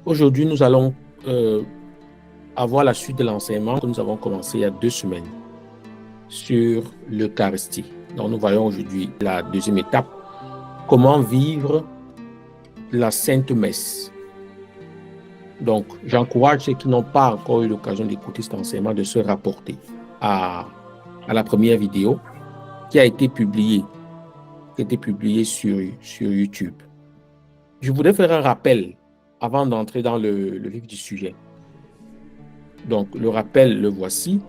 Aujourd'hui, nous allons avoir la suite de l'enseignement que nous avons commencé il y a 2 semaines sur l'Eucharistie. Donc, nous voyons aujourd'hui la deuxième étape, comment vivre la Sainte Messe. Donc, j'encourage ceux qui n'ont pas encore eu l'occasion d'écouter cet enseignement de se rapporter à la première vidéo qui a été publiée, sur YouTube. Je voudrais faire un rappel avant d'entrer dans le vif du sujet. Donc, le rappel, le voici.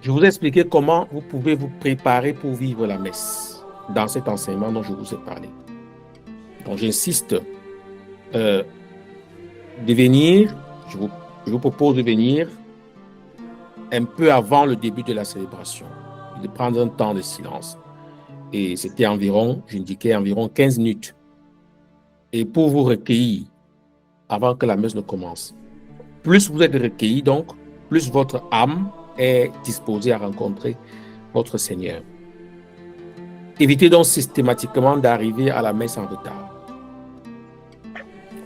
Je vous ai expliqué comment vous pouvez vous préparer pour vivre la messe dans cet enseignement dont je vous ai parlé. Donc, j'insiste de venir, je vous propose de venir un peu avant le début de la célébration, de prendre un temps de silence. Et c'était environ, j'indiquais environ 15 minutes. Et pour vous recueillir avant que la messe ne commence. Plus vous êtes recueillis, donc, plus votre âme est disposée à rencontrer votre Seigneur. Évitez donc systématiquement d'arriver à la messe en retard.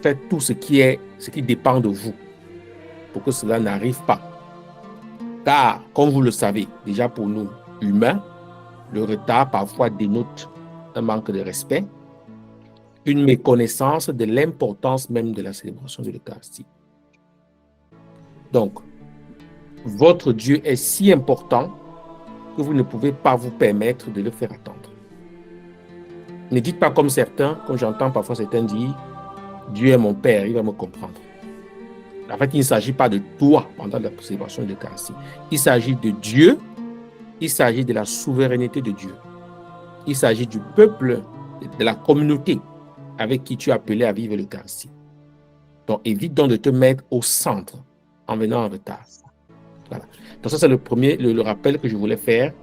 Faites tout ce qui dépend de vous pour que cela n'arrive pas. Car, comme vous le savez, déjà pour nous humains, le retard parfois dénote un manque de respect, une méconnaissance de l'importance même de la célébration de l'Eucharistie. Donc, votre Dieu est si important que vous ne pouvez pas vous permettre de le faire attendre. Ne dites pas comme certains, comme j'entends parfois certains dire, Dieu est mon Père, il va me comprendre. En fait, il ne s'agit pas de toi pendant la célébration de l'Eucharistie. Il s'agit de Dieu, il s'agit de la souveraineté de Dieu. Il s'agit du peuple, de la communauté avec qui tu es appelé à vivre l'Eucharistie. Donc, évite donc de te mettre au centre en venant en retard. Voilà. Donc, ça, c'est le rappel que je voulais faire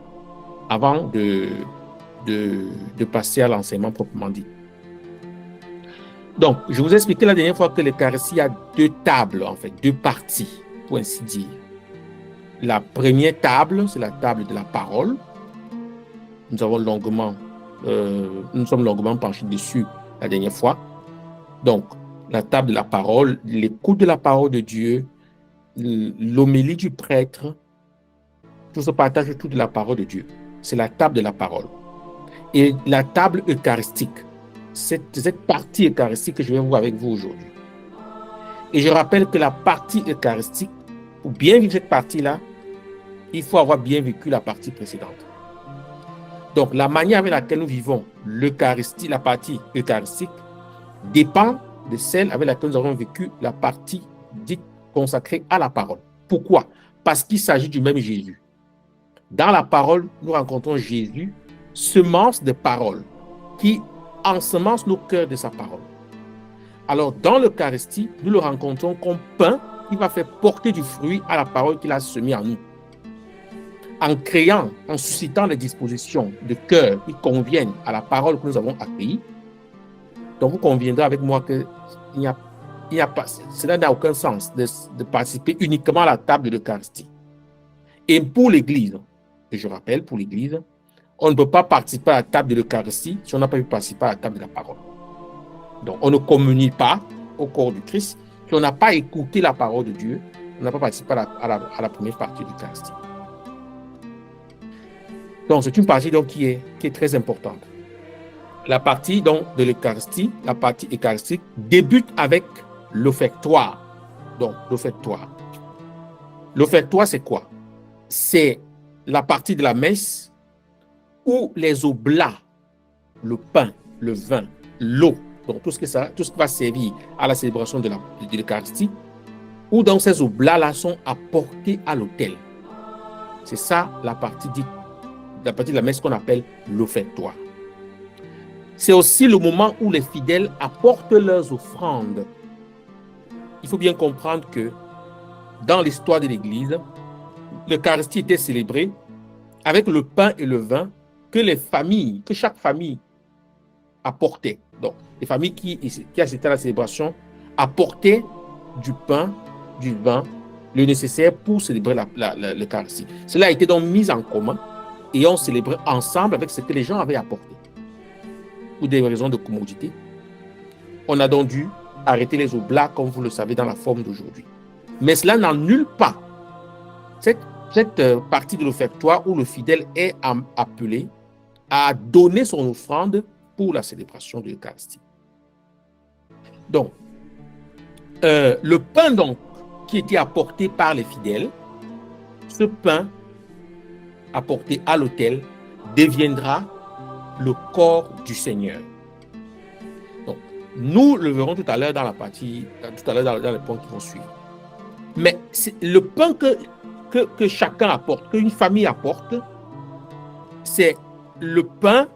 avant de passer à l'enseignement proprement dit. Donc, je vous ai expliqué la dernière fois que l'Eucharistie a 2 tables, en fait, 2 parties, pour ainsi dire. La première table, c'est la table de la parole. Nous sommes longuement penchés dessus la dernière fois. Donc, la table de la parole, l'écoute de la parole de Dieu, l'homélie du prêtre, tout se partage autour de la parole de Dieu. C'est la table de la parole. Et la table eucharistique, cette partie eucharistique que je vais voir avec vous aujourd'hui. Et je rappelle que la partie eucharistique, pour bien vivre cette partie-là, il faut avoir bien vécu la partie précédente. Donc, la manière avec laquelle nous vivons l'Eucharistie, la partie eucharistique, dépend de celle avec laquelle nous avons vécu la partie dite consacrée à la parole. Pourquoi? Parce qu'il s'agit du même Jésus. Dans la parole, nous rencontrons Jésus, semence de parole, qui ensemence nos cœurs de sa parole. Alors, dans l'Eucharistie, nous le rencontrons comme pain qui va faire porter du fruit à la parole qu'il a semée en nous. En créant, en suscitant des dispositions de cœur qui conviennent à la parole que nous avons accueillie. Donc, vous conviendrez avec moi que cela n'a aucun sens de participer uniquement à la table de l'Eucharistie. Et pour l'Église, et je rappelle, pour l'Église, on ne peut pas participer à la table de l'Eucharistie si on n'a pas pu participer à la table de la parole. Donc, on ne communie pas au corps du Christ si on n'a pas écouté la parole de Dieu, on n'a pas participé à la première partie de l'Eucharistie. Donc, c'est une partie donc, qui est très importante. La partie donc, de l'Eucharistie, la partie eucharistique, débute avec l'offertoire. Donc, l'offertoire. L'offertoire, c'est quoi? C'est la partie de la messe où les oblats, le pain, le vin, l'eau, donc tout ce qui va servir à la célébration de l'Eucharistie, où dans ces oblats-là sont apportés à l'autel. C'est ça la partie de la messe qu'on appelle l'offertoire. C'est aussi le moment où les fidèles apportent leurs offrandes. Il faut bien comprendre que dans l'histoire de l'Église, l'Eucharistie était célébrée avec le pain et le vin que chaque famille apportait. Donc, les familles qui assistaient à la célébration apportaient du pain, du vin, le nécessaire pour célébrer l'Eucharistie. Cela a été donc mis en commun et on célébrait ensemble avec ce que les gens avaient apporté. Pour des raisons de commodité. On a donc dû arrêter les oblats, comme vous le savez, dans la forme d'aujourd'hui. Mais cela n'annule pas cette partie de l'offertoire où le fidèle est appelé à donner son offrande pour la célébration de l'Eucharistie. Donc, le pain donc, qui était apporté par les fidèles, ce pain apporté à l'autel deviendra le corps du Seigneur. Donc, nous le verrons tout à l'heure dans la partie, tout à l'heure dans les points qui vont suivre. Mais le pain que chacun apporte, qu'une famille apporte, c'est le pain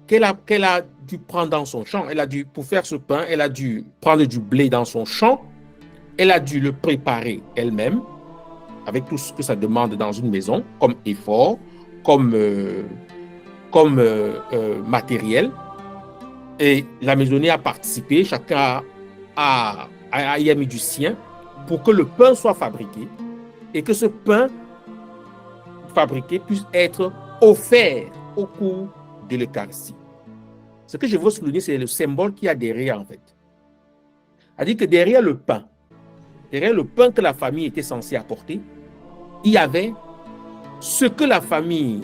qu'elle a dû prendre dans son champ. Pour faire ce pain, elle a dû prendre du blé dans son champ, elle a dû le préparer elle-même, avec tout ce que ça demande dans une maison, comme effort, comme matériel. Et la maisonnée a participé, chacun y a mis du sien pour que le pain soit fabriqué et que ce pain fabriqué puisse être offert au cours de l'Eucharistie. Ce que je veux souligner, c'est le symbole qu'il y a derrière, en fait. C'est-à-dire que derrière le pain que la famille était censée apporter, il y avait ce que la famille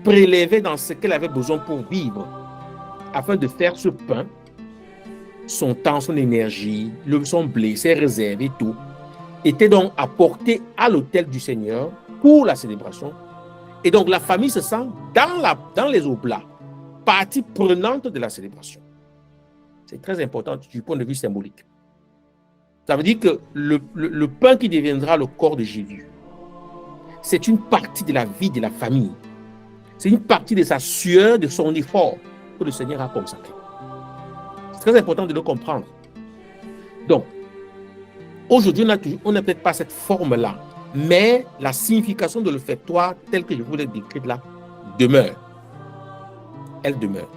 prélevait dans ce qu'elle avait besoin pour vivre, afin de faire ce pain, son temps, son énergie, son blé, ses réserves et tout, était donc apporté à l'autel du Seigneur pour la célébration. Et donc la famille se sent dans les oblats, partie prenante de la célébration. C'est très important du point de vue symbolique. Ça veut dire que le pain qui deviendra le corps de Jésus, c'est une partie de la vie de la famille. C'est une partie de sa sueur, de son effort que le Seigneur a consacré. C'est très important de le comprendre. Donc, aujourd'hui, on n'a peut-être pas cette forme-là, mais la signification de l'offertoire, telle que je vous l'ai décrite là, demeure. Elle demeure.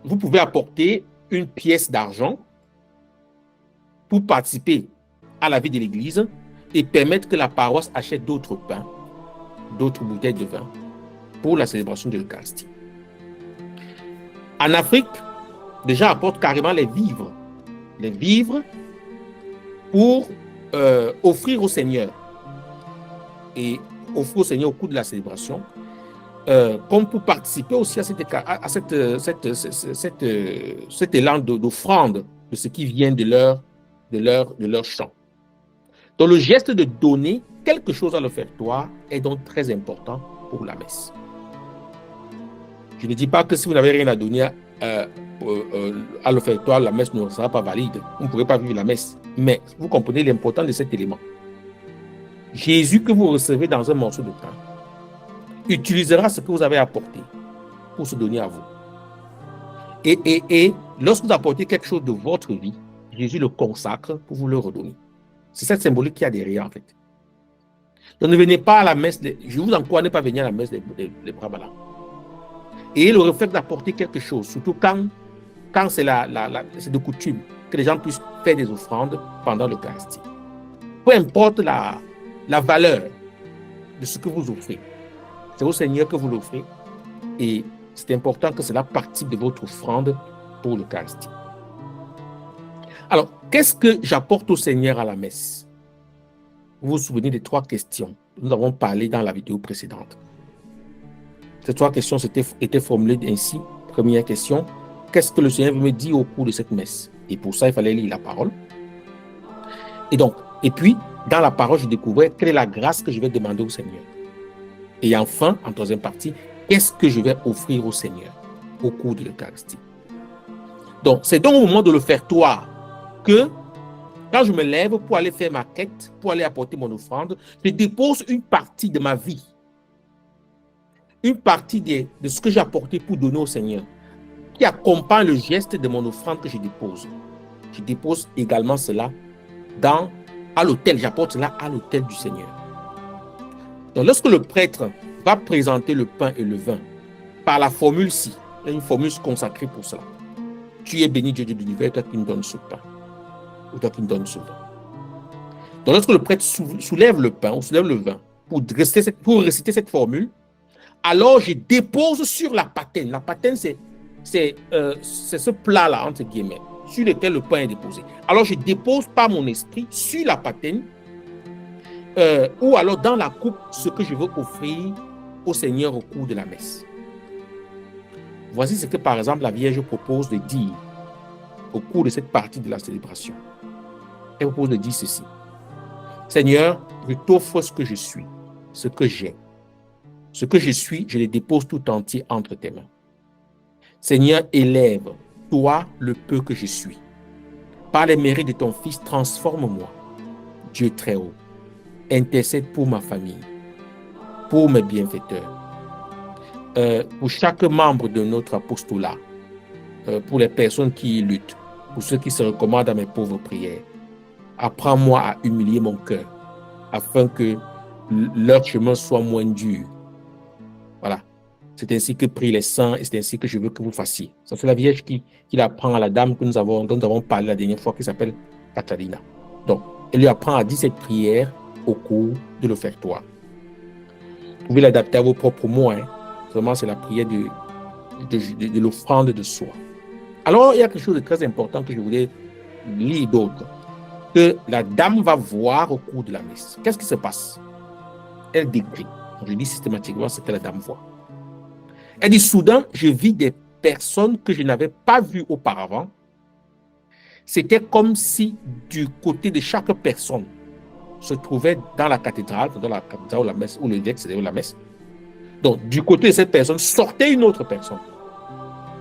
Vous pouvez apporter une pièce d'argent pour participer à la vie de l'Église et permettre que la paroisse achète d'autres pains, d'autres bouteilles de vin pour la célébration de l'Eucharistie. En Afrique, les gens apportent carrément les vivres pour offrir au Seigneur et offrir au Seigneur au cours de la célébration, comme pour participer aussi à cet élan d'offrande de ce qui vient de leur champ. Donc le geste de donner quelque chose à l'offertoire est donc très important pour la messe. Je ne dis pas que si vous n'avez rien à donner à l'offertoire, la messe ne sera pas valide. Vous ne pourrez pas vivre la messe. Mais vous comprenez l'importance de cet élément. Jésus que vous recevez dans un morceau de pain utilisera ce que vous avez apporté pour se donner à vous. Et lorsque vous apportez quelque chose de votre vie, Jésus le consacre pour vous le redonner. C'est cette symbolique qu'il y a derrière, en fait. Donc ne venez pas à la messe, je vous encourage à ne pas venir à la messe les bras ballants. Et le fait d'apporter quelque chose, surtout quand c'est de coutume, que les gens puissent faire des offrandes pendant l'Eucharistie. Peu importe la valeur de ce que vous offrez, c'est au Seigneur que vous l'offrez et c'est important que cela participe de votre offrande pour l'Eucharistie. Alors, qu'est-ce que j'apporte au Seigneur à la messe? Vous vous souvenez des 3 questions que nous avons parlé dans la vidéo précédente. Ces 3 questions étaient formulées ainsi. Première question, qu'est-ce que le Seigneur veut me dire au cours de cette messe? Et pour ça, il fallait lire la parole. Et puis, dans la parole, je découvrais quelle est la grâce que je vais demander au Seigneur. Et enfin, en 3e partie, qu'est-ce que je vais offrir au Seigneur au cours de l'Eucharistie? Donc, c'est donc au moment de l'offertoire que, quand je me lève pour aller faire ma quête, pour aller apporter mon offrande, je dépose une partie de ma vie, une partie de ce que j'ai apporté pour donner au Seigneur, qui accompagne le geste de mon offrande que je dépose. Je dépose également cela à l'autel, j'apporte cela à l'autel du Seigneur. Donc, lorsque le prêtre va présenter le pain et le vin, par la formule-ci, il y a une formule consacrée pour cela. Tu es béni, Dieu de l'univers, toi qui me donnes ce pain, ou toi qui me donnes ce vin. Donc, lorsque le prêtre soulève le pain ou soulève le vin pour réciter cette formule, alors je dépose sur la patène. La patène, c'est ce plat-là, entre guillemets, sur lequel le pain est déposé. Alors je dépose par mon esprit sur la patène, ou alors dans la coupe, ce que je veux offrir au Seigneur au cours de la messe. Voici ce que, par exemple, la Vierge propose de dire au cours de cette partie de la célébration. Elle propose de dire ceci. Seigneur, je t'offre ce que je suis, ce que j'ai. Ce que je suis, je le dépose tout entier entre tes mains. Seigneur, élève, toi, le peu que je suis. Par les mérites de ton Fils, transforme-moi. Dieu très haut, intercède pour ma famille, pour mes bienfaiteurs, pour chaque membre de notre apostolat, pour les personnes qui y luttent, pour ceux qui se recommandent à mes pauvres prières. Apprends-moi à humilier mon cœur, afin que leur chemin soit moins dur. Voilà. C'est ainsi que prient les saints et c'est ainsi que je veux que vous fassiez. Ça, c'est la Vierge qui l'apprend à la dame dont nous avons parlé la dernière fois, qui s'appelle Catalina. Donc, elle lui apprend à dire cette prière au cours de l'offertoire. Vous pouvez l'adapter à vos propres mots. Vraiment, c'est la prière de l'offrande de soi. Alors, il y a quelque chose de très important que je voulais lire d'autre, que la dame va voir au cours de la messe. Qu'est-ce qui se passe? Elle décrit. Je dis systématiquement ce que la dame voit. Elle dit, soudain, je vis des personnes que je n'avais pas vues auparavant. C'était comme si du côté de chaque personne se trouvait dans la cathédrale ou la messe, où le diacre célébrait la messe. Donc, du côté de cette personne sortait une autre personne.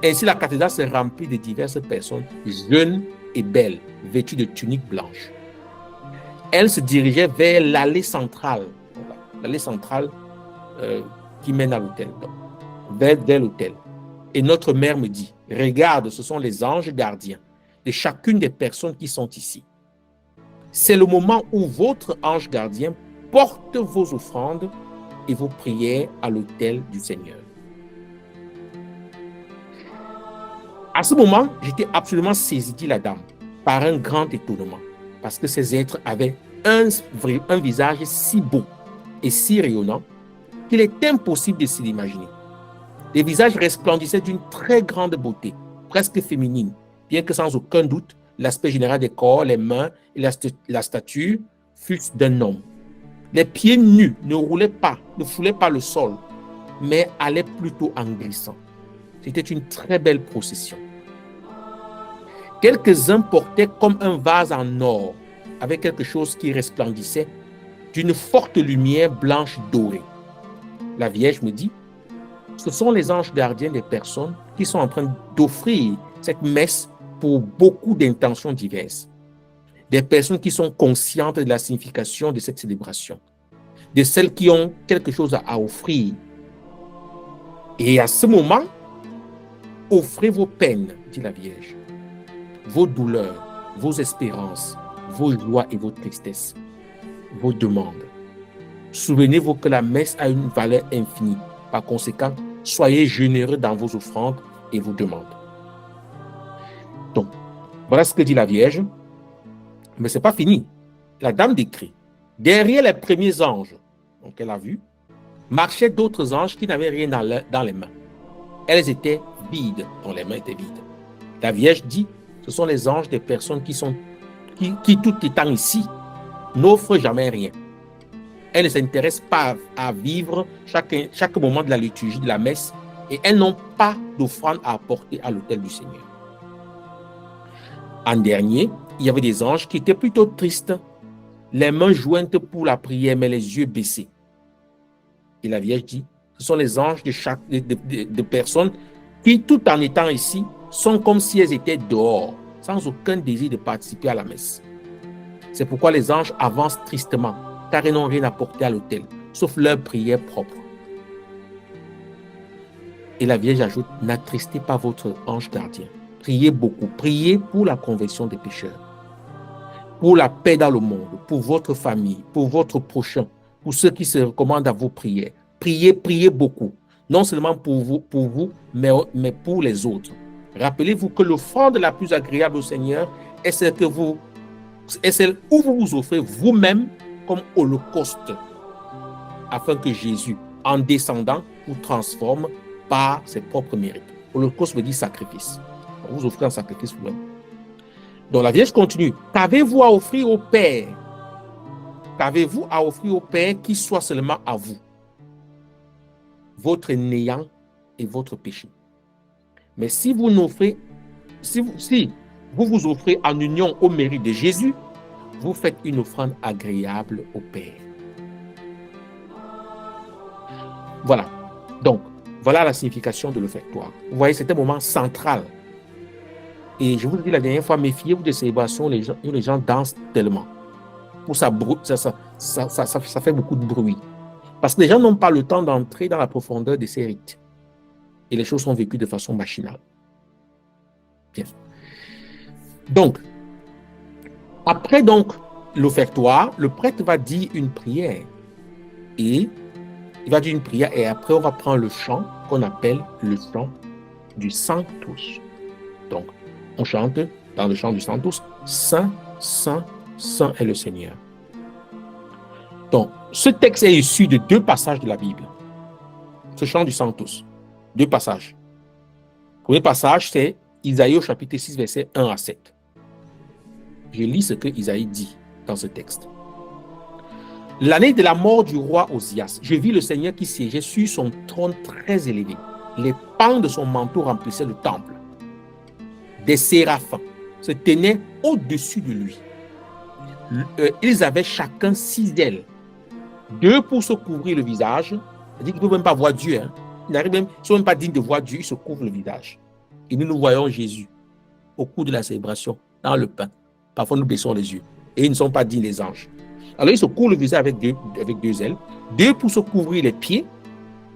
Ainsi, la cathédrale se remplit de diverses personnes jeunes et belles, vêtues de tuniques blanches. Elle se dirigeait vers l'allée centrale, qui mène à l'autel, vers l'autel. Et notre mère me dit, regarde, ce sont les anges gardiens de chacune des personnes qui sont ici. C'est le moment où votre ange gardien porte vos offrandes et vos prières à l'autel du Seigneur. À ce moment, j'étais absolument saisi, dit la dame, par un grand étonnement, parce que ces êtres avaient un visage si beau et si rayonnant qu'il est impossible de s'y l'imaginer. Les visages resplendissaient d'une très grande beauté, presque féminine, bien que sans aucun doute, l'aspect général des corps, les mains et la stature fussent d'un homme. Les pieds nus ne foulaient pas le sol, mais allaient plutôt en glissant. C'était une très belle procession. Quelques-uns portaient comme un vase en or, avec quelque chose qui resplendissait d'une forte lumière blanche dorée. La Vierge me dit, ce sont les anges gardiens des personnes qui sont en train d'offrir cette messe pour beaucoup d'intentions diverses. Des personnes qui sont conscientes de la signification de cette célébration, de celles qui ont quelque chose à offrir. Et à ce moment, offrez vos peines, dit la Vierge, vos douleurs, vos espérances, vos joies et vos tristesses, vos demandes. Souvenez-vous que la messe a une valeur infinie. Par conséquent, soyez généreux dans vos offrandes et vos demandes. Donc, voilà ce que dit la Vierge. Mais ce n'est pas fini. La dame décrit. Derrière les premiers anges, donc elle a vu, marchaient d'autres anges qui n'avaient rien dans les mains. Elles étaient vides, dont les mains étaient vides. La Vierge dit, ce sont les anges des personnes qui tout étant ici, n'offrent jamais rien. Elles ne s'intéressent pas à vivre chaque moment de la liturgie de la messe et elles n'ont pas d'offrande à apporter à l'autel du Seigneur. En dernier, il y avait des anges qui étaient plutôt tristes, les mains jointes pour la prière, mais les yeux baissés. Et la Vierge dit, ce sont les anges de personnes qui, tout en étant ici, sont comme si elles étaient dehors, sans aucun désir de participer à la messe. C'est pourquoi les anges avancent tristement, car ils n'ont rien apporté à l'autel, sauf leur prière propre. Et la Vierge ajoute, n'attristez pas votre ange gardien. Priez beaucoup, priez pour la conversion des pécheurs, pour la paix dans le monde, pour votre famille, pour votre prochain, pour ceux qui se recommandent à vos prières. Priez, priez beaucoup, non seulement pour vous, mais pour les autres. Rappelez-vous que l'offrande la plus agréable au Seigneur est celle où vous vous offrez vous-même comme holocauste, afin que Jésus, en descendant, vous transforme par ses propres mérites. Holocauste veut dire sacrifice. Vous offrez un sacrifice vous-même. Donc la Vierge continue. Qu'avez-vous à offrir au Père? Qu'avez-vous à offrir au Père qui soit seulement à vous? Votre néant et votre péché. Mais si vous n'offrez, si vous vous offrez en union au mérite de Jésus, vous faites une offrande agréable au Père. Voilà. Donc, voilà la signification de l'offertoire. Vous voyez, c'est un moment central. Et je vous le dis la dernière fois, méfiez-vous des célébrations où les gens dansent tellement. Pour ça fait beaucoup de bruit. Parce que les gens n'ont pas le temps d'entrer dans la profondeur de ces rites. Et les choses sont vécues de façon machinale. Bien. Donc, après donc l'offertoire, le prêtre va dire une prière. Et il va dire une prière et après on va prendre le chant qu'on appelle le chant du Sanctus. Donc, on chante dans le chant du Sanctus, Saint, Saint, Saint est le Seigneur. Donc, ce texte est issu de 2 passages de la Bible. Ce chant du Sanctus. 2 passages. Le premier passage, c'est Isaïe au chapitre 6, versets 1 à 7. Je lis ce que Isaïe dit dans ce texte. L'année de la mort du roi Osias, je vis le Seigneur qui siégeait sur son trône très élevé. Les pans de son manteau remplissaient le temple. Des séraphins se tenaient au-dessus de lui. Ils avaient chacun 6 ailes. 2 pour se couvrir le visage. C'est-à-dire qu'ils ne peuvent même pas voir Dieu. Hein. Ils ne sont même pas dignes de voir Dieu. Ils se couvrent le visage. Et nous voyons Jésus au cours de la célébration, dans le pain. Parfois, nous baissons les yeux. Et ils ne sont pas dignes des anges. Alors, ils se couvrent le visage avec deux ailes. 2 pour se couvrir les pieds.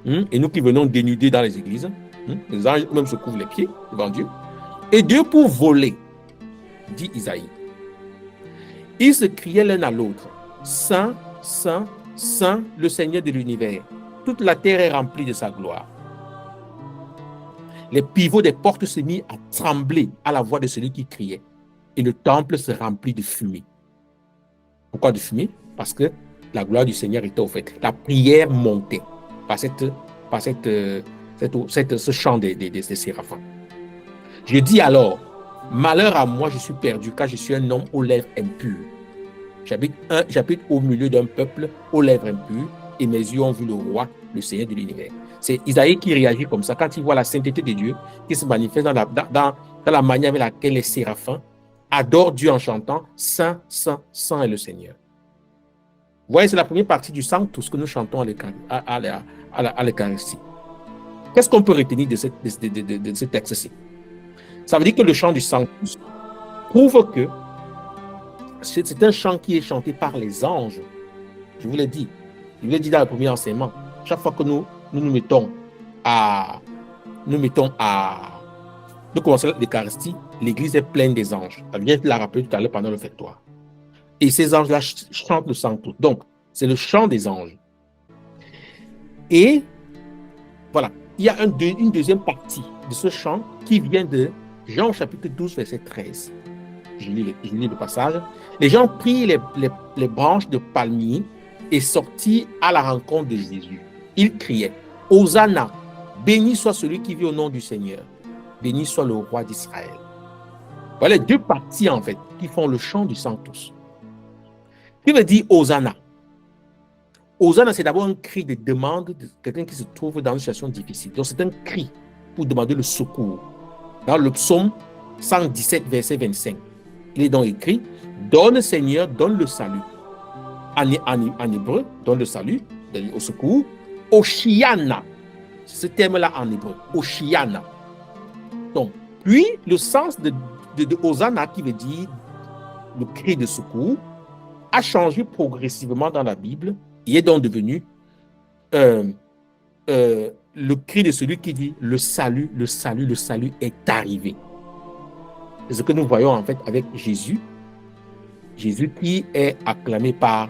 Et nous qui venons dénuder dans les églises. Les anges eux-mêmes se couvrent les pieds devant Dieu. Et 2 pour voler, dit Isaïe. Ils se criaient l'un à l'autre. Saint, Saint, Saint, le Seigneur de l'univers. Toute la terre est remplie de sa gloire. Les pivots des portes se mirent à trembler à la voix de celui qui criait. Et le temple se remplit de fumée. Pourquoi de fumée? Parce que la gloire du Seigneur était au fait. La prière montait par ce chant des séraphins. Je dis alors, malheur à moi, je suis perdu, car je suis un homme aux lèvres impures. J'habite au milieu d'un peuple aux lèvres impures, et mes yeux ont vu le roi, le Seigneur de l'univers. C'est Isaïe qui réagit comme ça quand il voit la sainteté de Dieu qui se manifeste dans la manière avec laquelle les séraphins adorent Dieu en chantant Saint, Saint, Saint est le Seigneur. Vous voyez, c'est la première partie du Sanctus que nous chantons à l'Eucharistie. Qu'est-ce qu'on peut retenir de ce texte-ci? Ça veut dire que le chant du Sanctus prouve que c'est un chant qui est chanté par les anges. Je vous l'ai dit. Je vous l'ai dit dans le premier enseignement. Chaque fois que nous commençons l'Eucharistie, l'église est pleine des anges. La Vierge l'a rappelé tout à l'heure pendant l'offertoire. Et ces anges-là chantent le Sanctus. Donc, c'est le chant des anges. Et voilà, il y a une deuxième partie de ce chant qui vient de Jean chapitre 12, verset 13. Je lis le passage. Les gens prirent les branches de palmier et sortirent à la rencontre de Jésus. Ils criaient, Hosanna, béni soit celui qui vit au nom du Seigneur, béni soit le roi d'Israël. Voilà les 2 parties en fait qui font le chant du Sanctus. Qui veut dire Hosanna? Hosanna, c'est d'abord un cri de demande de quelqu'un qui se trouve dans une situation difficile. Donc c'est un cri pour demander le secours. Dans le psaume 117, verset 25, il est donc écrit, donne Seigneur, donne le salut. En hébreu, donne le salut, au secours. Oshiana, c'est ce terme-là en hébreu, Oshiana. Donc, puis le sens de Hosanna, qui veut dire le cri de secours, a changé progressivement dans la Bible. Il est donc devenu le cri de celui qui dit le salut, le salut, le salut est arrivé. C'est ce que nous voyons en fait avec Jésus. Jésus qui est acclamé par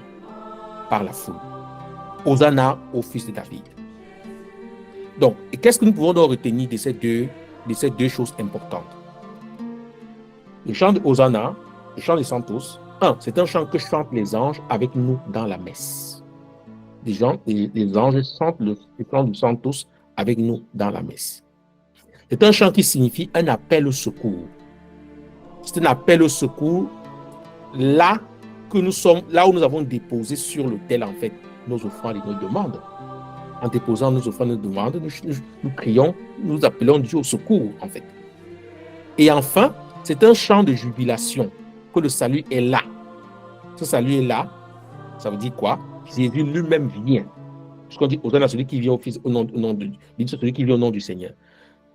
la foule. Hosanna au fils de David. Donc, qu'est-ce que nous pouvons donc retenir de ces deux choses importantes? Le chant de Hosanna, le chant des Sanctus, c'est un chant que chantent les anges avec nous dans la messe. les anges chantent le chant du Sanctus avec nous dans la messe. C'est un chant qui signifie un appel au secours. C'est un appel au secours là où nous avons déposé sur l'autel, en fait, nos offrandes et nos demandes. En déposant nos offrandes et nos demandes, nous crions, nous appelons Dieu au secours, en fait. Et enfin, c'est un chant de jubilation, que le salut est là. Ce salut est là, ça veut dire quoi? Jésus lui-même vient. Ce qu'on dit, au celui qui vient au nom celui qui vient au nom du Seigneur.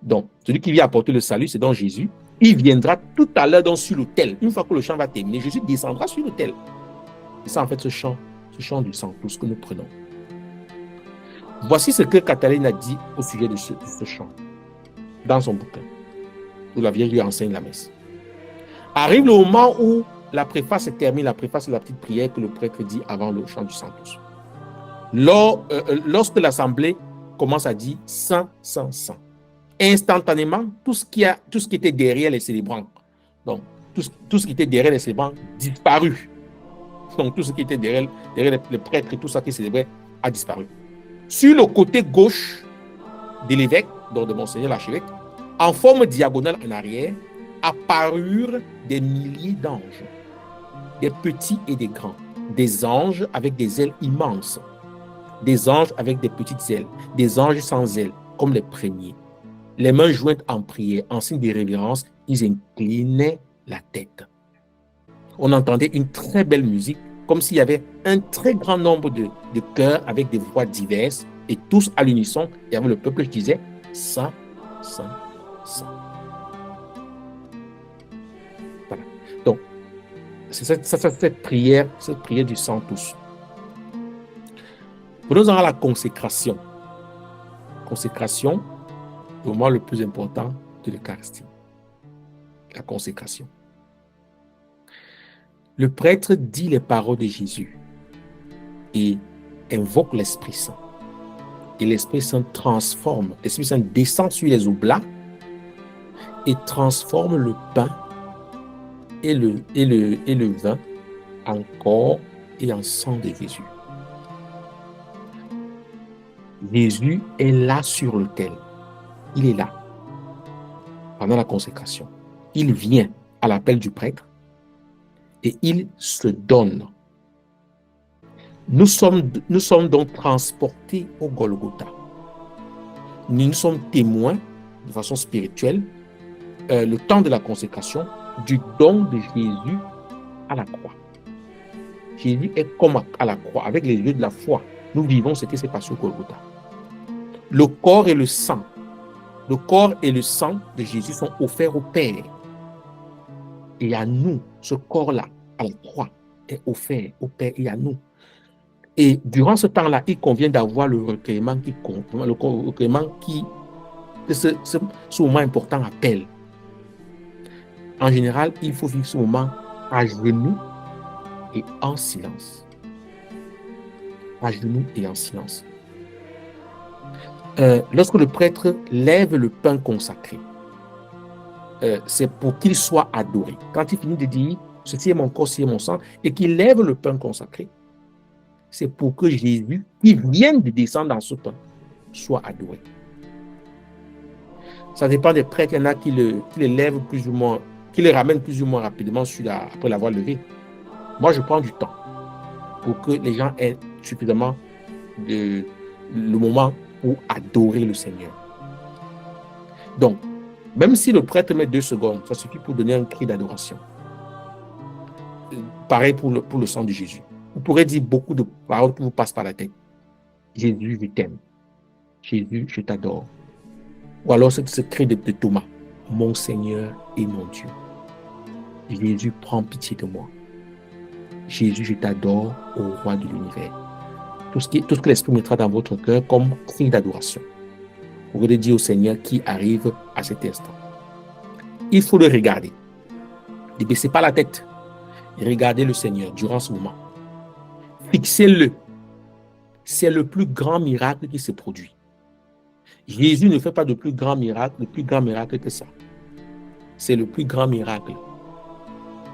Donc, celui qui vient apporter le salut, c'est donc Jésus. Il viendra tout à l'heure sur l'autel. Une fois que le chant va terminer, Jésus descendra sur l'autel. C'est ça, en fait, ce chant du Sanctus que nous prenons. Voici ce que Catherine a dit au sujet de ce chant dans son bouquin, où la Vierge lui enseigne la messe. Arrive le moment où la préface se termine, la préface est la petite prière que le prêtre dit avant le chant du Sanctus. Lorsque l'assemblée commence à dire Saint, Saint, Saint, instantanément, tout ce qui était derrière les célébrants, donc tout ce qui était derrière les célébrants disparu. Donc tout ce qui était derrière les prêtres et tout ça qui célébrait a disparu. Sur le côté gauche de l'évêque, donc de Monseigneur l'archevêque, en forme diagonale en arrière, apparurent des milliers d'anges, des petits et des grands, des anges avec des ailes immenses, des anges avec des petites ailes, des anges sans ailes, comme les premiers. Les mains jointes en prière, en signe de révérence, ils inclinaient la tête. On entendait une très belle musique, comme s'il y avait un très grand nombre de chœurs avec des voix diverses, et tous à l'unisson, il y avait le peuple qui disait « Saint, Saint, Saint ». Voilà. Donc, c'est cette prière du Sanctus. Venons à la consécration. Consécration, le moment le plus important de l'Eucharistie. La consécration. Le prêtre dit les paroles de Jésus et invoque l'Esprit Saint. Et l'Esprit Saint transforme, l'Esprit Saint descend sur les oblats et transforme le pain et le vin en corps et en sang de Jésus. Jésus est là sur l'autel. Il est là pendant la consécration. Il vient à l'appel du prêtre et il se donne. Nous sommes donc transportés au Golgotha. Nous sommes témoins de façon spirituelle, le temps de la consécration, du don de Jésus à la croix. Jésus est comme à la croix, avec les yeux de la foi. Nous vivons ce qui s'est passé au Golgotha. Le corps et le sang de Jésus sont offerts au Père. Et à nous, ce corps-là, à la croix, est offert au Père et à nous. Et durant ce temps-là, il convient d'avoir le recueillement qui compte, le recueillement que ce moment important appelle. En général, il faut vivre ce moment à genoux et en silence. À genoux et en silence. Lorsque le prêtre lève le pain consacré, c'est pour qu'il soit adoré. Quand il finit de dire « Ceci est mon corps, ceci est mon sang », et qu'il lève le pain consacré, c'est pour que Jésus, qui vient de descendre dans ce pain, soit adoré. Ça dépend des prêtres, il y en a qui les lèvent plus ou moins, qui les ramènent plus ou moins rapidement après l'avoir levé. Moi, je prends du temps pour que les gens aient suffisamment le moment pour adorer le Seigneur. Donc, même si le prêtre met 2 secondes, ça suffit pour donner un cri d'adoration. Pareil pour le sang de Jésus. Vous pourrez dire beaucoup de paroles qui vous passent par la tête. Jésus, je t'aime. Jésus, je t'adore. Ou alors ce cri de Thomas. Mon Seigneur et mon Dieu. Jésus, prends pitié de moi. Jésus, je t'adore au roi de l'univers. Tout ce que l'Esprit mettra dans votre cœur comme cri d'adoration. Vous pouvez dire au Seigneur qui arrive à cet instant. Il faut le regarder. Ne baissez pas la tête. Regardez le Seigneur durant ce moment. Fixez-le. C'est le plus grand miracle qui se produit. Jésus ne fait pas de plus grand miracle que ça. C'est le plus grand miracle.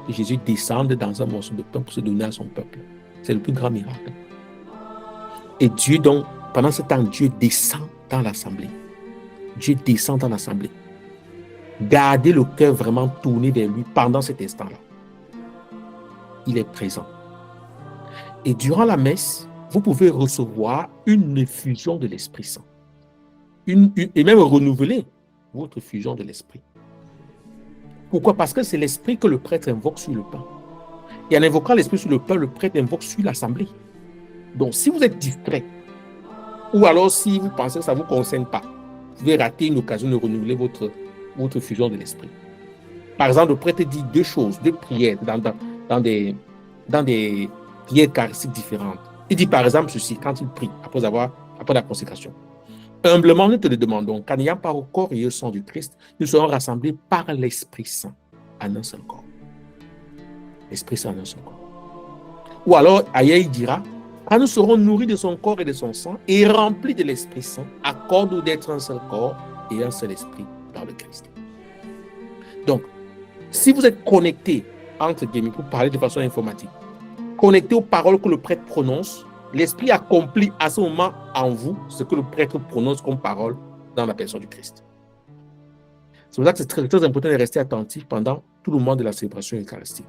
Que Jésus descende dans un morceau de pain pour se donner à son peuple. C'est le plus grand miracle. Et Dieu, donc, pendant ce temps, Dieu descend dans l'assemblée. Dieu descend dans l'assemblée. Gardez le cœur vraiment tourné vers lui pendant cet instant-là. Il est présent. Et durant la messe, vous pouvez recevoir une effusion de l'Esprit Saint. Et même renouveler votre fusion de l'Esprit. Pourquoi? Parce que c'est l'Esprit que le prêtre invoque sur le pain. Et en invoquant l'Esprit sur le pain, le prêtre invoque sur l'assemblée. Donc, si vous êtes distrait, ou alors si vous pensez que ça ne vous concerne pas, vous pouvez rater une occasion de renouveler votre fusion de l'Esprit. Par exemple, le prêtre dit deux choses, deux prières dans des prières eucharistiques différentes. Il dit par exemple ceci, quand il prie, après la consécration. Humblement, nous te le demandons, qu'en n'ayant pas au corps et au sang du Christ, nous serons rassemblés par l'Esprit Saint en un seul corps. L'Esprit Saint en un seul corps. Ou alors, ailleurs, il dira, quand nous serons nourris de son corps et de son sang et remplis de l'Esprit Saint, accorde-nous d'être un seul corps et un seul esprit dans le Christ. Donc, si vous êtes connecté, entre guillemets, pour parler de façon informatique, connecté aux paroles que le prêtre prononce, l'Esprit accomplit à ce moment en vous ce que le prêtre prononce comme parole dans la personne du Christ. C'est pour ça que c'est très, très important de rester attentif pendant tout le moment de la célébration eucharistique.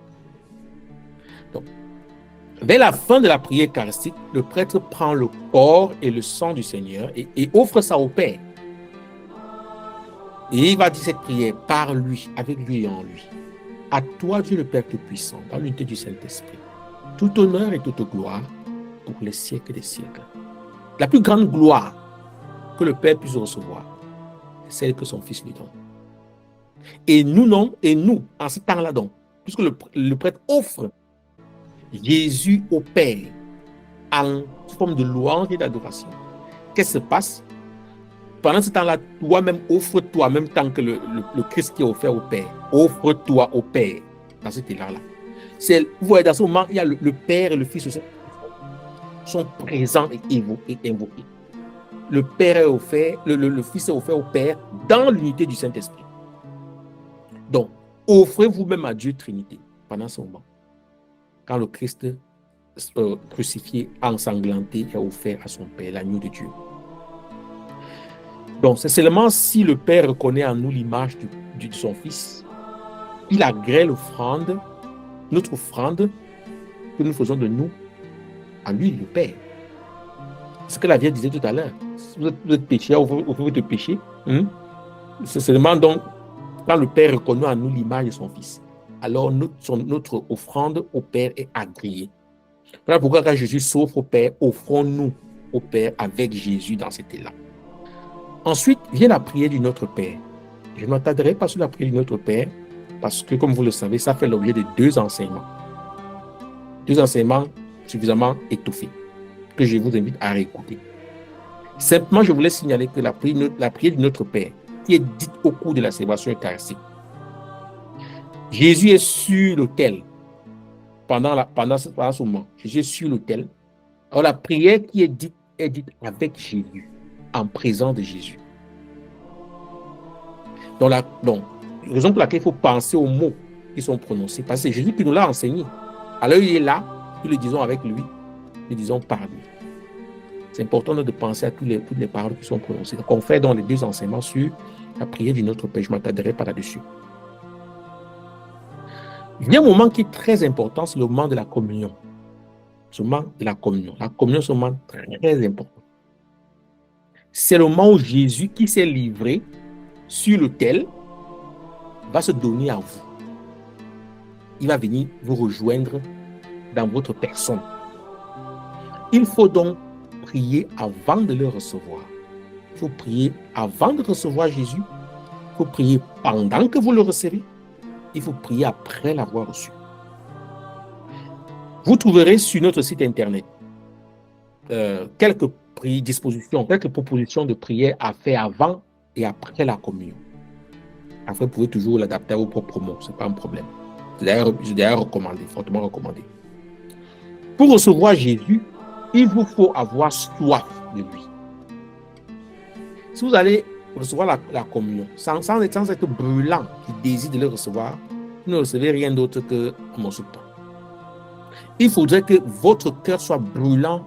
Donc, vers la fin de la prière eucharistique, le prêtre prend le corps et le sang du Seigneur et offre ça au Père. Et il va dire cette prière par lui, avec lui et en lui. À toi, Dieu le Père Tout-Puissant, dans l'unité du Saint-Esprit, tout honneur et toute gloire pour les siècles des siècles. La plus grande gloire que le Père puisse recevoir, c'est celle que son Fils lui donne. Et nous, en ce temps-là, donc, puisque le prêtre offre Jésus au Père en forme de louange et d'adoration, qu'est-ce qui se passe? Pendant ce temps-là, toi-même, offre-toi, en même temps que le Christ qui est offert au Père, offre-toi au Père dans cet élan-là. Vous voyez, dans ce moment, il y a le Père et le Fils sont présents et invoqués. Le Père est offert, le Fils est offert au Père dans l'unité du Saint-Esprit. Donc, offrez vous-même à Dieu Trinité pendant ce moment. Quand le Christ crucifié, ensanglanté, est offert à son Père, l'agneau de Dieu. Donc, c'est seulement si le Père reconnaît en nous l'image de son Fils, il agrée l'offrande, notre offrande que nous faisons de nous à lui, le Père. C'est ce que la Vierge disait tout à l'heure. Si vous êtes pécheur, offrez votre péché. C'est seulement donc quand le Père reconnaît en nous l'image de son Fils, alors notre offrande au Père est agréée. Voilà pourquoi quand Jésus s'offre au Père, offrons-nous au Père avec Jésus dans cet élan. Ensuite vient la prière du Notre Père. Je ne m'attarderai pas sur la prière du Notre Père parce que, comme vous le savez, ça fait l'objet de deux enseignements. Deux enseignements suffisamment étoffés que je vous invite à réécouter. Simplement, je voulais signaler que la prière du Notre Père, qui est dite au cours de la célébration eucharistique, Jésus est sur l'autel pendant ce moment. Jésus est sur l'autel. Alors, la prière qui est dite avec Jésus, en présence de Jésus. Donc, raison pour laquelle il faut penser aux mots qui sont prononcés, parce que c'est Jésus qui nous l'a enseigné. Alors, il est là, nous le disons avec lui, nous le disons par lui. C'est important de penser à toutes les paroles qui sont prononcées. Donc, on fait dans les deux enseignements sur la prière du Notre Père. Je ne m'attarderai pas là-dessus. Il y a un moment qui est très important, c'est le moment de la communion. Ce moment de la communion. La communion, c'est un moment très important. C'est le moment où Jésus, qui s'est livré sur l'autel, va se donner à vous. Il va venir vous rejoindre dans votre personne. Il faut donc prier avant de le recevoir. Il faut prier avant de recevoir Jésus. Il faut prier pendant que vous le recevez. Il faut prier après l'avoir reçu. Vous trouverez sur notre site internet quelques propositions de prière à faire avant et après la communion. Après, vous pouvez toujours l'adapter à vos propres mots, ce n'est pas un problème. C'est d'ailleurs recommandé, fortement recommandé. Pour recevoir Jésus, il vous faut avoir soif de lui. Si vous allez recevoir la communion sans être brûlant du désir de le recevoir, vous ne recevez rien d'autre que un morceau de pain. Il faudrait que votre cœur soit brûlant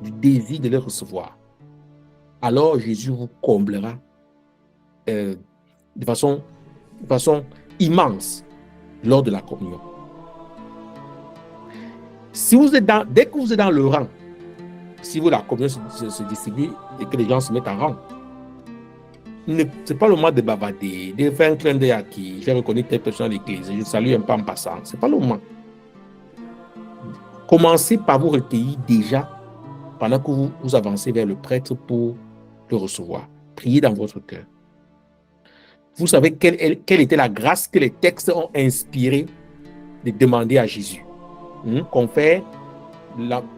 du désir de le recevoir, alors Jésus vous comblera de façon immense lors de la communion. Si vous êtes dès que vous êtes dans le rang, si la communion se distribue et que les gens se mettent en rang, ce n'est pas le moment de bavarder, de faire un clin d'œil à qui j'ai reconnu telle personne à l'église, je salue un peu en passant. Ce n'est pas le moment. Commencez par vous recueillir déjà pendant que vous avancez vers le prêtre pour le recevoir. Priez dans votre cœur. Vous savez quelle était la grâce que les textes ont inspiré de demander à Jésus. Qu'on fait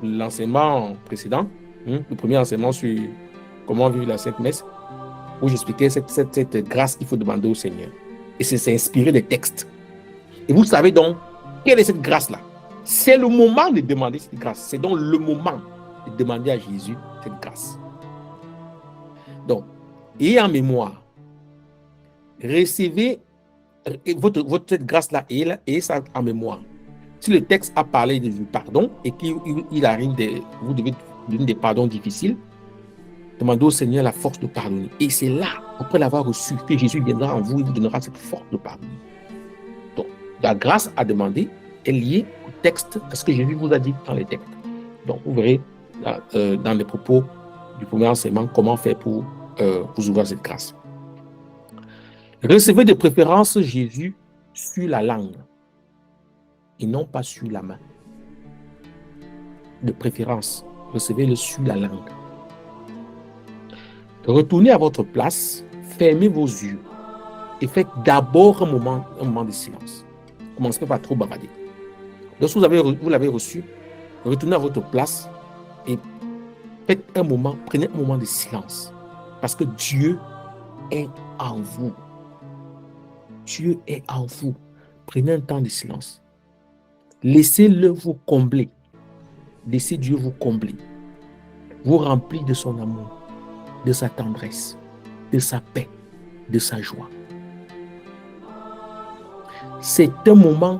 l'enseignement précédent, le premier enseignement sur comment vivre la Sainte Messe, où j'expliquais cette grâce qu'il faut demander au Seigneur. Et c'est inspiré des textes. Et vous savez donc, quelle est cette grâce-là? C'est le moment de demander cette grâce. C'est donc le moment de demander à Jésus cette grâce. Donc, ayez en mémoire, recevez cette grâce-là et ça en mémoire. Si le texte a parlé du pardon et qu'il arrive, vous devez donner des pardons difficiles, demandez au Seigneur la force de pardonner. Et c'est là, après l'avoir reçu, que Jésus viendra en vous et vous donnera cette force de pardonner. Donc, la grâce à demander est liée au texte, à ce que Jésus vous a dit dans les textes. Donc, vous verrez dans les propos du premier enseignement comment faire pour vous ouvrir cette grâce. Recevez de préférence Jésus sur la langue et non pas sur la main. De préférence, recevez-le sur la langue. Retournez à votre place, fermez vos yeux et faites d'abord un moment de silence. Commencez pas trop bavarder. Lorsque vous l'avez reçu, retournez à votre place et prenez un moment de silence. Parce que Dieu est en vous. Dieu est en vous. Prenez un temps de silence. Laissez-le vous combler. Laissez Dieu vous combler. Vous remplir de son amour, de sa tendresse, de sa paix, de sa joie. C'est un moment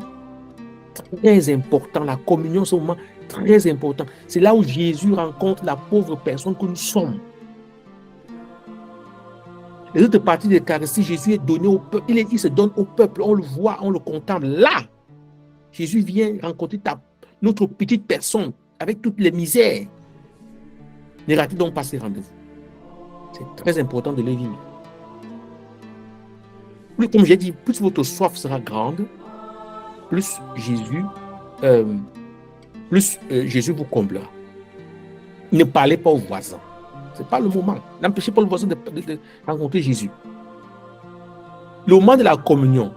très important. La communion, c'est un moment très important. C'est là où Jésus rencontre la pauvre personne que nous sommes. Les autres parties de l'Eucharistie, Jésus est donné au peuple. Il se donne au peuple. On le voit, on le contemple. Là, Jésus vient rencontrer notre petite personne avec toutes les misères. Ne ratez donc pas ces rendez-vous. C'est très important de les vivre. Comme j'ai dit, plus votre soif sera grande, plus Jésus vous comblera. Ne parlez pas aux voisins. Ce n'est pas le moment. N'empêchez pas le voisin de rencontrer Jésus. Le moment de la communion,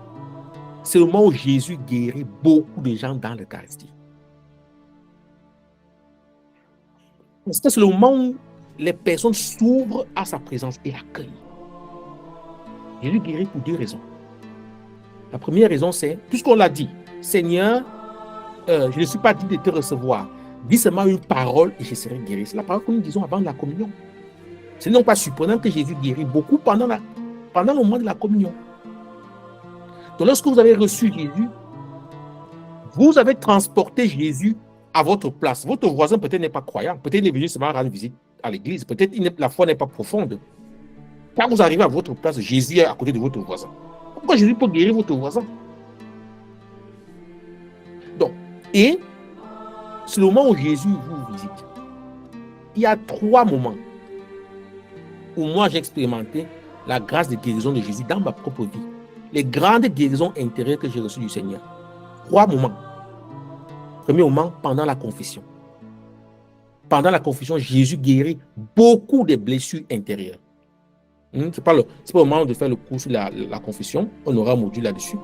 c'est le moment où Jésus guérit beaucoup de gens dans l'Eucharistie. C'est le moment où les personnes s'ouvrent à sa présence et l'accueillent. Jésus guérit pour deux raisons. La première raison, c'est, puisqu'on l'a dit, Seigneur, je ne suis pas digne de te recevoir. Dis seulement une parole et je serai guéri. C'est la parole que nous disons avant la communion. Ce n'est donc pas surprenant que Jésus guérit beaucoup pendant le moment de la communion. Donc, lorsque vous avez reçu Jésus, vous avez transporté Jésus à votre place. Votre voisin peut-être n'est pas croyant. Peut-être il est venu seulement rendre visite à l'église. Peut-être la foi n'est pas profonde. Quand vous arrivez à votre place, Jésus est à côté de votre voisin. Pourquoi Jésus peut guérir votre voisin? Donc, et c'est le moment où Jésus vous visite. Il y a 3 moments où moi j'ai expérimenté la grâce de guérison de Jésus dans ma propre vie. Les grandes guérisons intérieures que j'ai reçues du Seigneur. 3 moments. Premier moment, pendant la confession. Pendant la confession, Jésus guérit beaucoup de blessures intérieures. C'est pas le moment de faire le cours sur la confession. On aura un module là-dessus.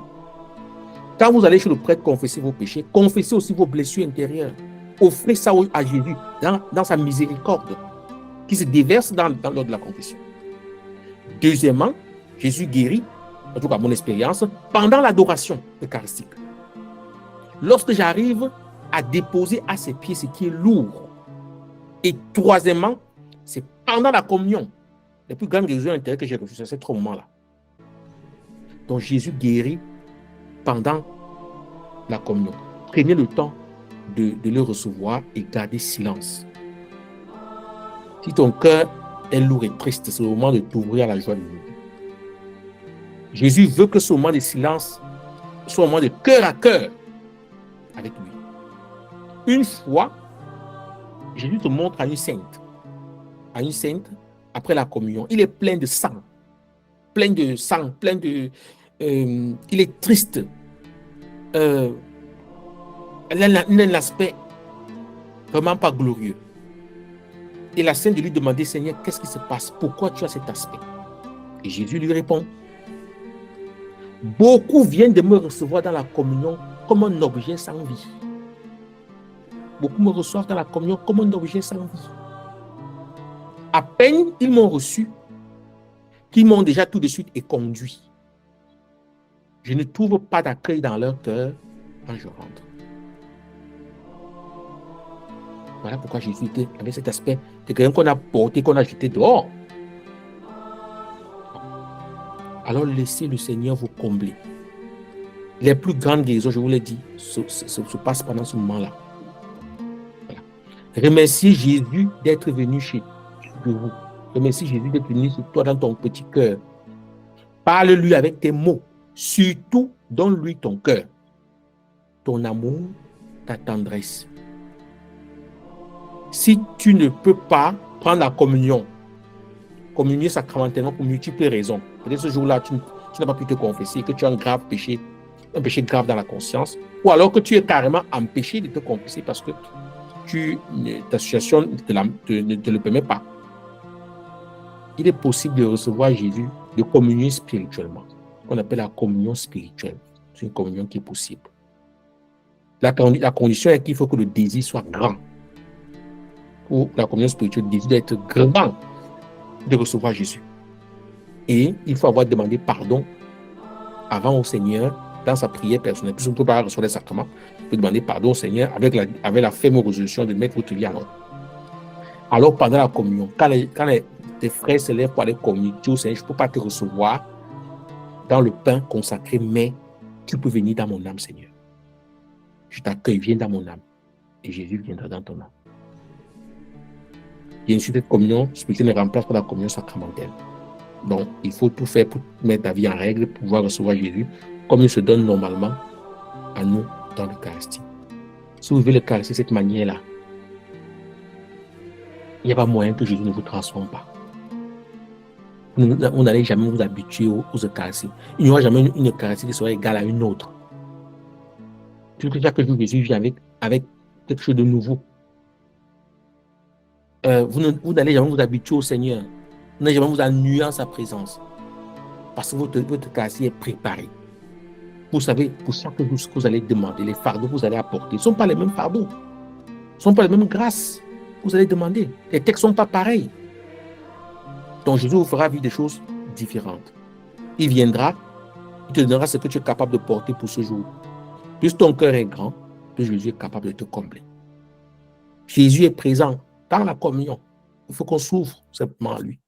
Quand vous allez chez le prêtre confesser vos péchés, confessez aussi vos blessures intérieures. Offrez ça à Jésus dans sa miséricorde qui se déverse lors de la confession. Deuxièmement, Jésus guérit, en tout cas mon expérience, pendant l'adoration eucharistique. Lorsque j'arrive à déposer à ses pieds ce qui est lourd. Et troisièmement, c'est pendant la communion. Les plus grandes guérisons intérieures que j'ai reçues, c'est ces 3 moments-là. Donc Jésus guérit pendant la communion. Prenez le temps de le recevoir et gardez silence. Si ton cœur est lourd et triste, c'est le moment de t'ouvrir à la joie de Jésus. Jésus veut que ce moment de silence soit un moment de cœur à cœur avec lui. Une fois, Jésus te montre à une sainte, après la communion. Il est plein de sang, plein de... il est triste. Il a un aspect vraiment pas glorieux. Et la sainte de lui demander, Seigneur, qu'est-ce qui se passe? Pourquoi tu as cet aspect? Et Jésus lui répond, beaucoup viennent de me recevoir dans la communion comme un objet sans vie. Beaucoup me reçoivent dans la communion comme un objet sans vie. À peine ils m'ont reçu, qu'ils m'ont déjà tout de suite éconduit. Je ne trouve pas d'accueil dans leur cœur quand je rentre. Voilà pourquoi Jésus était avec cet aspect de quelqu'un qu'on a porté, qu'on a jeté dehors. Alors laissez le Seigneur vous combler. Les plus grandes guérisons, je vous l'ai dit, se passent pendant ce moment-là. Voilà. Remerciez Jésus d'être venu chez vous. Remercie Jésus d'être venu sur toi dans ton petit cœur. Parle-lui avec tes mots. Surtout, donne-lui ton cœur, ton amour, ta tendresse. Si tu ne peux pas prendre la communion, communier sacramentellement pour multiples raisons, peut-être ce jour-là, tu n'as pas pu te confesser, que tu as un péché grave dans la conscience, ou alors que tu es carrément empêché de te confesser parce que ta situation ne te le permet pas. Il est possible de recevoir Jésus, de communier spirituellement, qu'on appelle la communion spirituelle. C'est une communion qui est possible. La condition est qu'il faut que le désir soit grand. Pour la communion spirituelle, le désir doit être grand de recevoir Jésus. Et il faut avoir demandé pardon avant au Seigneur dans sa prière personnelle. Puisqu'on ne peut pas recevoir les sacrements, on peut demander pardon au Seigneur avec la ferme résolution de mettre votre vie à l'ordre. Alors pendant la communion, quand tes frères se lèvent pour aller communier au Seigneur, je ne peux pas te recevoir dans le pain consacré, mais tu peux venir dans mon âme, Seigneur. Je t'accueille, viens dans mon âme. Et Jésus viendra dans ton âme. Bien sûr, cette communion spirituelle ne remplace pas la communion sacramentelle. Donc, il faut tout faire pour mettre ta vie en règle, pour pouvoir recevoir Jésus, comme il se donne normalement à nous dans l'Eucharistie. Si vous vivez l'Eucharistie de cette manière-là, il n'y a pas moyen que Jésus ne vous transforme pas. Vous n'allez jamais vous habituer aux Eucharisties. Il n'y aura jamais une Eucharistie qui sera égale à une autre. Puisque chaque jour, Jésus vient avec quelque chose de nouveau. Vous n'allez jamais vous habituer au Seigneur. Vous n'allez jamais vous ennuyer en sa présence. Parce que votre Eucharistie est préparée. Vous savez, pour chaque jour, ce que vous allez demander, les fardeaux que vous allez apporter, ne sont pas les mêmes fardeaux. Ne sont pas les mêmes grâces que vous allez demander. Les textes ne sont pas pareils. Donc Jésus vous fera vivre des choses différentes. Il viendra, il te donnera ce que tu es capable de porter pour ce jour. Plus ton cœur est grand, plus Jésus est capable de te combler. Jésus est présent dans la communion. Il faut qu'on s'ouvre simplement à lui.